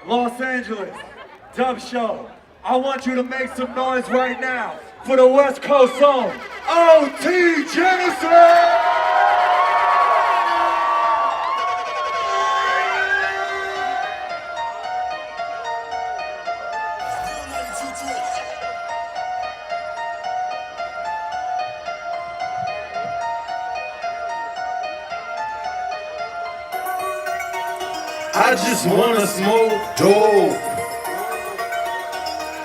Los Angeles, Dub Show. I want you to make some noise right now for the West Coast Zone, OT Genasis! I just wanna smoke dope.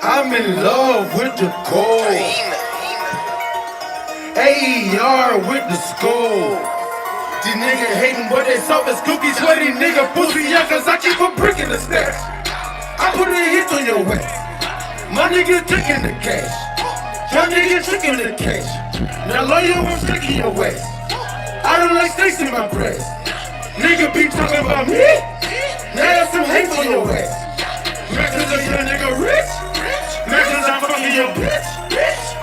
I'm in love with the gold. AER with the skull. These niggas hating, but they soft as cookies. Sweaty nigga pussy, yeah, cause I keep a brick in the stash. I put a hit on your way. My nigga taking the cash. Your nigga taking the cash. Now lawyer won't stick in your waist. I don't like snakes in my breast. Nigga be talking about me. Now there's some hate for your ass. Matches a young nigga rich. Matches I'm fucking your bitch.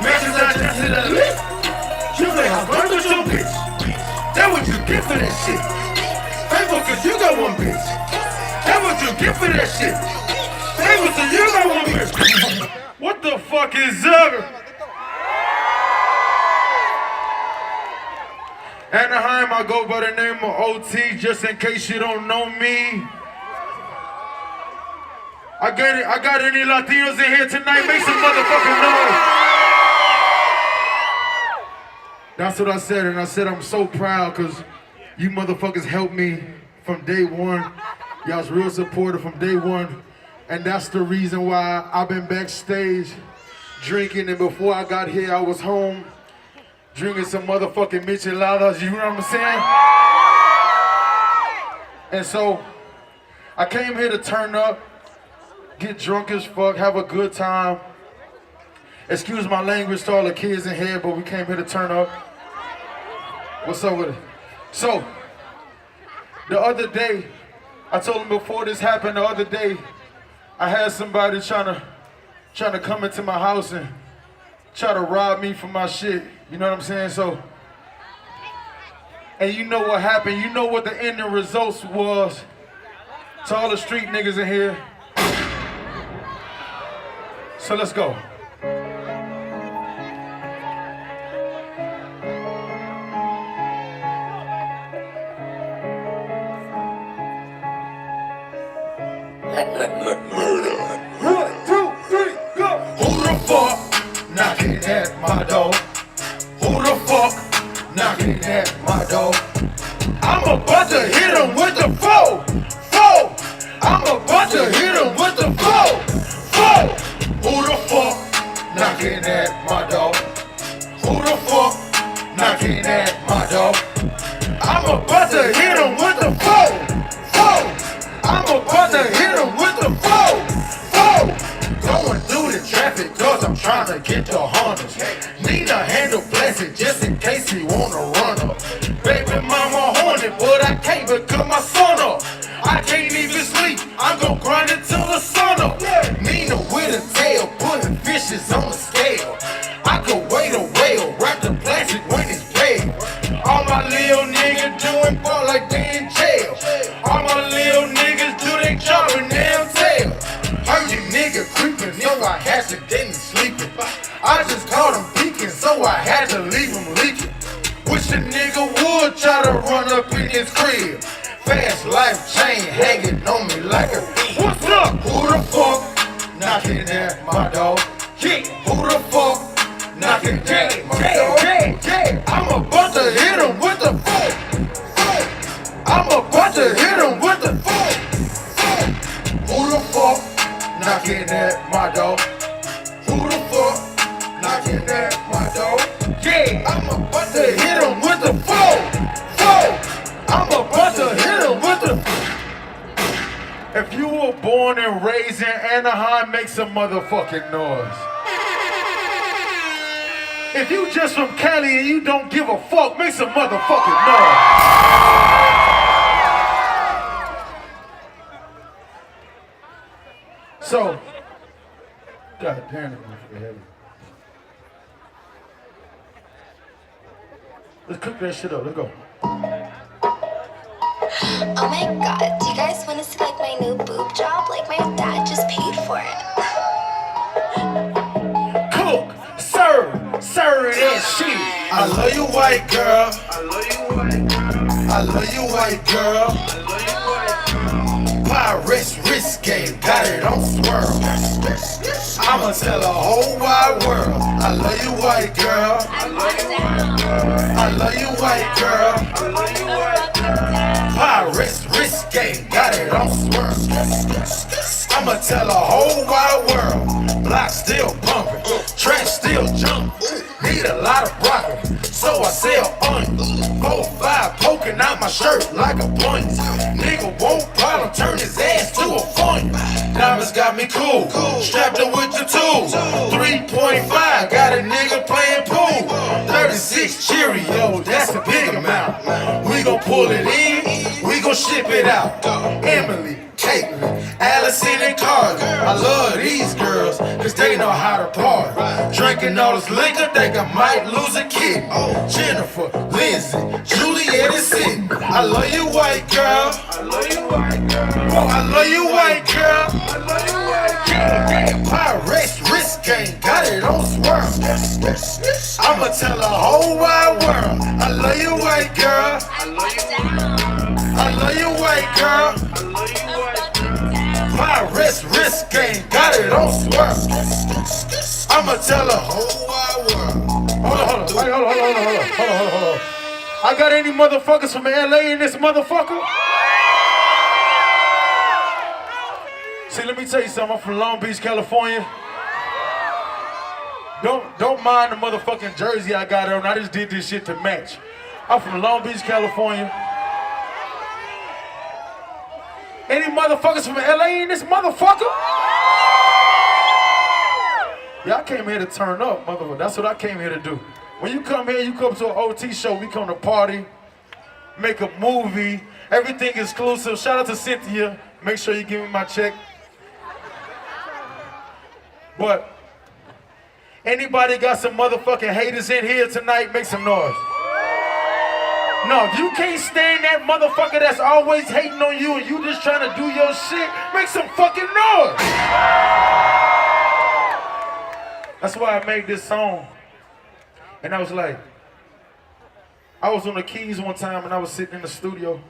Matches I just hit a lick. You play how burn with your bitch. That what you get for that shit. Thankful cause you got one bitch. That what you get for that shit. Thankful cause you got one bitch. What the fuck is up? Anaheim, I go by the name of OT, just in case you don't know me. I got any Latinos in here tonight? Make some motherfucking noise. That's what I said, and I said I'm so proud because you motherfuckers helped me from day one. Y'all's real supportive from day one, and that's the reason why I've been backstage drinking, and before I got here, I was home drinking some motherfucking micheladas, you know what I'm saying? And so, I came here to turn up, get drunk as fuck, have a good time. Excuse my language to all the kids in here, but we came here to turn up. What's up with it? So, the other day, I told them before this happened, the other day, I had somebody trying to come into my house and try to rob me for my shit. You know what I'm saying? So, and you know what happened. You know what the ending results was to all the street niggas in here. So let's go. Murder. 1, 2, 3, go. Who the fuck knocking at my door? Who the fuck knocking at my door? I'm about to hit him with the foe. I'm about to hit him with the foe. Who the fuck knocking at my door? Who the fuck knocking at my door? I'm about to hit him with the foe. I'm about to hit him with the foe. Going through the traffic cause I'm trying to get the hunters. Need a handle blasted just in case he wanna run up. Baby mama horny, but I can't because my son up. I can't even sleep, I'm gon' grind it till the sun up. Nina with a tail, putting fishes on the scale. I could wait a whale, wrap the plastic when it's pale. All my little niggas doing ball like they in jail. All my little niggas do they job and damn tail. Heard you nigga creeping, so I had to get him sleeping. I just caught him peeking, so I had to leave him leaking. Wish a nigga would try to run up in his crib. Fast life chain hanging on me like a thief. What's up? Who the fuck knocking at my door? Who the fuck knocking at my door? I'm about to hit him with the foe. I'm about to hit him with the foe. Who the fuck knocking at my door? Who the fuck knocking at my door? I'm about to hit him with the foe. I'm about to hit him with the. If you were born and raised in Anaheim, make some motherfucking noise. If you just from Cali and you don't give a fuck, make some motherfucking noise. So, God damn it, man, heavy. Let's cook that shit up. Let's go. Oh my god, do you guys want to see like my new boob job? Like my dad just paid for it. Cook, serve that shit. I love you, white girl. I love you, white girl. Pirates, risk game, got it on swirl. I'ma tell the whole wide world. I love you, white girl. I love you, white girl. Pirates, risk game, got it on swirl. I'ma tell the whole wide world. Block still pumping, trash still jumping. Need a lot of broccoli, so I sell onions. 4-5 poking out my shirt like a bunny. Nigga won't problem, turn his ass to a fun. Diamonds got me cool, strapped up with the tools. 3.5, got a nigga playing pool. 36 Cheerios, that's a big amount. We gon' pull it in, we gon' ship it out. Emily, Caitlin, Allison and Carter. I love these girls, cause they know how to party. Drinking all this liquor, think I might lose a kid. Jennifer, Lindsay, Juliet and Sydney. I love you, white girl. I love you, white girl. Oh, I love you, white girl. I love you, white girl. Pirates, risk game, got it on swirl. I'ma tell the whole wide world. I love you, white girl. I love you, white girl. Pirates, risk game, got it on swirl. I'ma tell the whole wide world. Hold on. I got any motherfuckers from LA in this motherfucker? See, let me tell you something. I'm from Long Beach, California. Don't mind the motherfucking jersey I got on. I just did this shit to match. I'm from Long Beach, California. Any motherfuckers from LA in this motherfucker? Yeah, I came here to turn up, motherfucker. That's what I came here to do. When you come here, you come to an OT show, we come to party, make a movie, everything exclusive. Shout out to Cynthia. Make sure you give me my check. But anybody got some motherfucking haters in here tonight, make some noise. No, if you can't stand that motherfucker that's always hating on you and you just trying to do your shit, make some fucking noise. That's why I made this song. And I was like, I was on the keys one time and I was sitting in the studio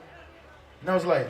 and I was like,